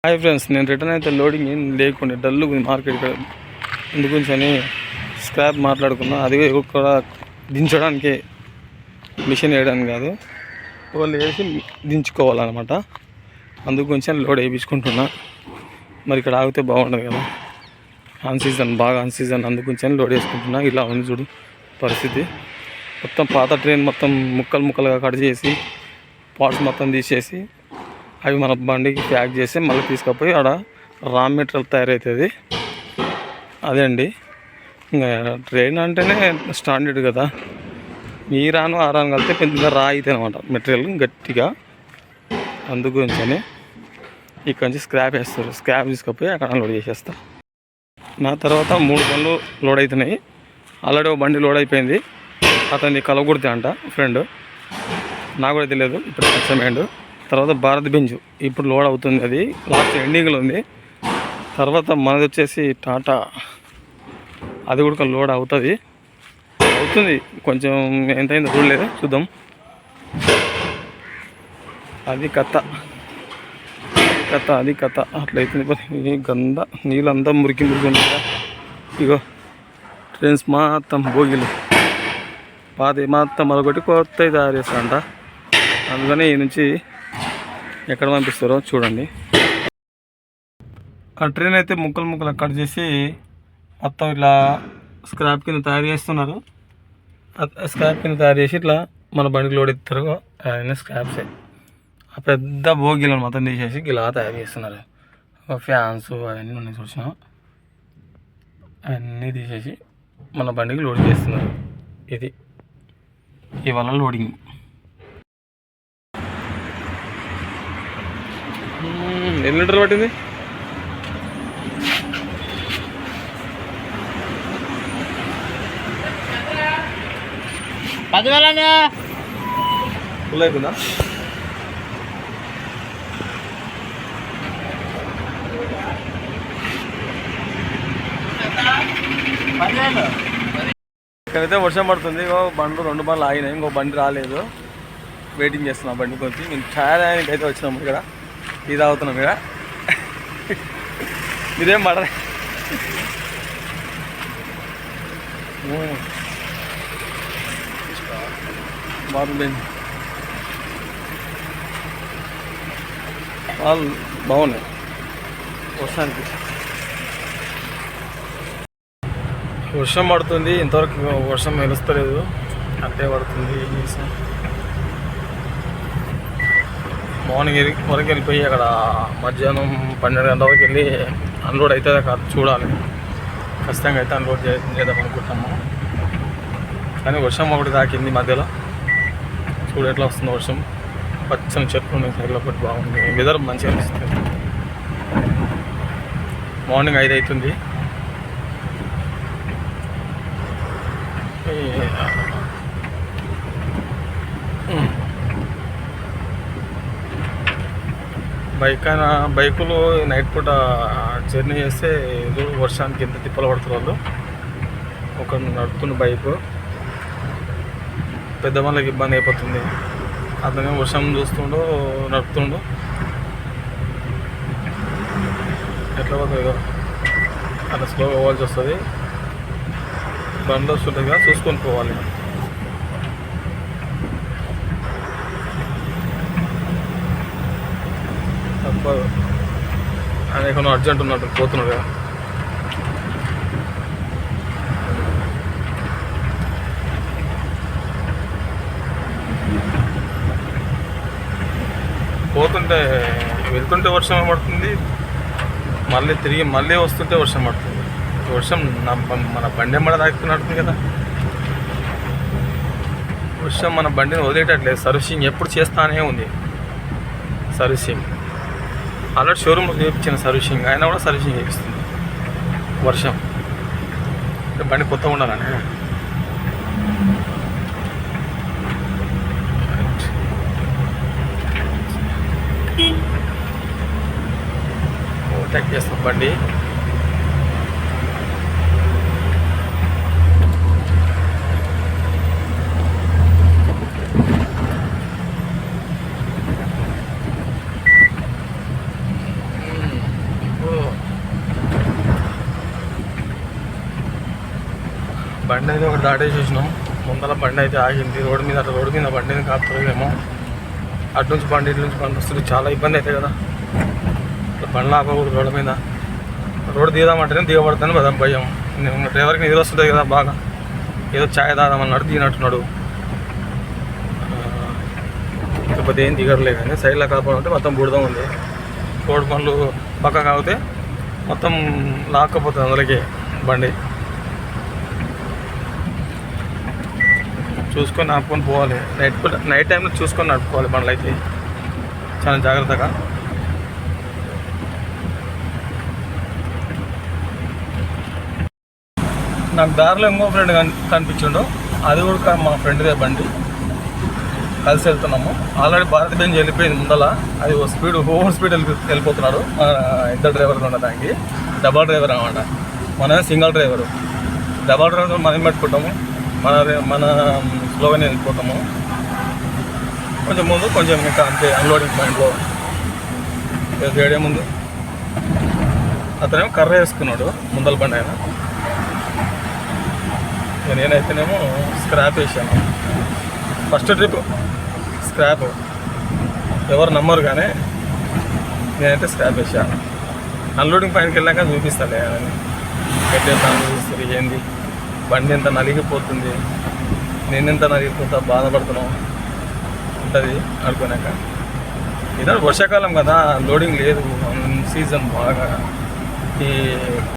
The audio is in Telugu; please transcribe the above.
హాయ్ ఫ్రెండ్స్, నేను రిటర్న్ అయితే లోడింగ్ ఏం లేకుండా డల్లు మార్కెట్ అందుగురించి స్క్రాప్ మాట్లాడుకున్నా. అది కూడా దించడానికి మిషన్ వేయడానికి కాదు, వాళ్ళు వేసి దించుకోవాలన్నమాట. అందుగురించి లోడ్ వేయించుకుంటున్నా. మరి ఇక్కడ ఆగితే బాగుండదు కదా, బాగా అన్ సీజన్. అందుగురించి లోడ్ వేసుకుంటున్నా. ఇలా ఉంది చూడు పరిస్థితి. మొత్తం పాత ట్రైన్ మొత్తం ముక్కలు ముక్కలుగా కట్ చేసి పార్ట్స్ మొత్తం తీసేసి అవి మన బండికి ప్యాక్ చేసి మళ్ళీ తీసుకుపోయి ఆడ రా మెటీరియల్ తయారవుతుంది. అదే అండి, ఇంకా ట్రైన్ అంటేనే స్టాండర్డ్ కదా. ఈ రాను ఆ రాను కలిపితే పెద్దగా రా అవుతుంది అనమాట మెటీరియల్ గట్టిగా. అందుగురించి ఇక్కడ నుంచి స్క్రాప్ వేస్తారు. స్క్రాప్ తీసుకుపోయి అక్కడ లోడ్ చేసేస్తా. నా తర్వాత 3 బండ్లు లోడ్ అవుతున్నాయి. ఆల్రెడీ ఒక బండి లోడ్ అయిపోయింది. అతన్ని కలవకూడదు అంట ఫ్రెండ్, నాకు కూడా తెలియదు. ఇప్పుడు నచ్చమేండు. తర్వాత భారత్ బెంజ్ ఇప్పుడు లోడ్ అవుతుంది. అది లాస్ట్ ఎండింగ్లో ఉంది. తర్వాత మనది వచ్చేసి టాటా, అది కూడా లోడ్ అవుతుంది. కొంచెం ఎంతైందో చూడలేదు, చూద్దాం. అది కథ అట్లయితుంది. గంద నీళ్ళంతా మురికి ఉంటుంది కదా. ఇగో ట్రైన్స్ మొత్తం భోగిలు పాత మొత్తం మరొకటి కొత్తవి తయారు చేస్తారంట. అందుకని ఈ నుంచి ఎక్కడ పంపిస్తారో చూడండి. ఆ ట్రైన్ అయితే ముక్కలు కట్ చేసి మొత్తం ఇట్లా స్క్రాప్ కింద తయారు చేస్తున్నారు. స్క్రాప్ కింద తయారు చేసి ఇట్లా మన బండికి లోడ్ ఎత్తారు. అవన్నీ స్క్రాప్సే. ఆ పెద్ద భోగిలను మొత్తం తీసేసి ఇలా తయారు చేస్తున్నారు. ఫ్యాన్స్ అవన్నీ ఉన్నాయి చూసినా, అవన్నీ తీసేసి మన బండికి లోడ్ చేస్తున్నారు. ఇది ఇవాళ లోడింగ్. ఎన్ని లీటర్లు పట్టింది? ఫుల్ అయిపోయిందా? ఇక్కడైతే వర్షం పడుతుంది. బండ్లు 2 బండ్లు ఆగినాయి, ఇంకో బండి రాలేదు. వెయిటింగ్ చేస్తున్నాం బండి కొంచెం. మేము ఛాయకి అయితే వచ్చినాము. ఇక్కడ టీ తాగుతున్నాం. ఇక్కడ మీరేం పడరా? బాగుంది, వాళ్ళు బాగున్నాయి. వర్షానికి వర్షం పడుతుంది. ఇంతవరకు వర్షం మెలుస్తలేదు, అంటే పడుతుంది. మార్నింగ్ వరకు వెళ్ళిపోయి అక్కడ మధ్యాహ్నం 12 గంటల వరకు వెళ్ళి అన్లోడ్ అవుతుందా కాదు చూడాలి. ఖచ్చితంగా అయితే అన్లోడ్ చేద్దాం అనుకుంటాము. కానీ వర్షం ఒకటి తాకింది మధ్యలో. చూడు ఎట్లా వస్తుందో వర్షం. పచ్చని చెట్లు ఉన్నాయి సైడ్లో, ఒకటి బాగుంది. వెదర్ మంచిగా అనిపిస్తుంది. మార్నింగ్ 5 అవుతుంది. బైకులు నైట్ పూట జర్నీ చేస్తే వర్షానికి ఎంత తిప్పలు పడుతున్నారు వాళ్ళు. ఒక నడుపుతున్న బైకు పెద్ద వాళ్ళకి ఇబ్బంది అయిపోతుంది. అతనే వర్షం చూస్తుండో నడుపుతుండో ఎట్లా పోతుందో అట్లా స్లోగా పోవాల్సి వస్తుంది. బండ్లు వస్తుంటుంది కదా, చూసుకొని పోవాలి. తప్పదు. ఆయన ఎక్కడ అర్జెంట్ ఉన్నట్టు పోతున్నాడు కదా. వెళ్తుంటే వర్షం పడుతుంది, మళ్ళీ వస్తుంటే వర్షం పడుతుంది. వర్షం మన బండి ఎమ్మడ తాకుతున్నట్టుంది కదా. వర్షం మన బండిని వదిలేటట్లేదు. సర్వీసింగ్ ఎప్పుడు చేస్తానే ఉంది. సర్వీసింగ్ ఆల్రెడీ షోరూమ్లో చేయించిన సర్వీసింగ్, అయినా కూడా సర్వీసింగ్ చేపిస్తుంది వర్షం. బండి కొత్తగా ఉండాలని ఓవర్టేక్ చేస్తాం బండి. బండి అయితే ఒకటి దాటేసేసినాం. ముందర బండి అయితే ఆగింది రోడ్డు మీద బండిని కాపుతారేమో. అటు నుంచి బండి ఇటు నుంచి బండి వస్తుంది, చాలా ఇబ్బంది అవుతాయి కదా. బండ్లు ఆపకూడదు రోడ్డు మీద. రోడ్డు దిగదామంటేనే దిగబడతాను కదా భయం. డ్రైవర్కి నిద్ర వస్తుంటుంది కదా బాగా, ఏదో ఛాయ్ తాగదామన్నాడు దిగినట్టున్నాడు. లేకపోతే ఏం దిగరలేదు కానీ సైడ్లో కాపాడంటే మొత్తం బుడద ఉంది. రోడ్డు పనులు పక్క కాగితే మొత్తం లాక్కపోతుంది అందులోకి బండి. చూసుకొని ఆపుకొని పోవాలి. నైట్ టైంలో చూసుకొని నడుపుకోవాలి బండ్లు అయితే చాలా జాగ్రత్తగా. నాకు దారిలో ఇంకో ఫ్రెండ్ కనిపించిండు, అది కూడా మా ఫ్రెండ్దే బండి. కలిసి వెళ్తున్నాము. ఆల్రెడీ భారత్ బెంజ్ వెళ్ళిపోయింది ముందల, అది ఓవర్ స్పీడ్ వెళ్ళిపోతున్నాడు. ఇద్దరు డ్రైవర్లు ఉన్న దానికి డబల్ డ్రైవర్ అన్నమాట. మన సింగిల్ డ్రైవరు. డబల్ డ్రైవర్ మనం పెట్టుకుంటాము, మన స్లోగానే వెళ్ళిపోతాము. కొంచెం ముందు కొంచెం ఇంకా అంతే అన్లోడింగ్ పాయింట్లో వేడే ముందు. అతనేమో కర్ర వేసుకున్నాడు ముందల బండి ఆయన. నేనైతేనేమో స్క్రాప్ వేసాను. ఫస్ట్ ట్రిప్ స్క్రాప్, ఎవరు నమ్మరు కానీ నేనైతే స్క్రాప్ వేసాను. అన్లోడింగ్ పాయింట్కి వెళ్ళాక చూపిస్తాను అని. ఎట్లా చూపిస్తుంది ఏంది, బండి ఎంత నలిగిపోతుంది, నేనెంత నలిగిపోతా బాధపడుతున్నావు ఉంటుంది అనుకున్నాక. ఇదే వర్షాకాలం కదా, లోడింగ్ లేదు, సీజన్ బాగా. ఈ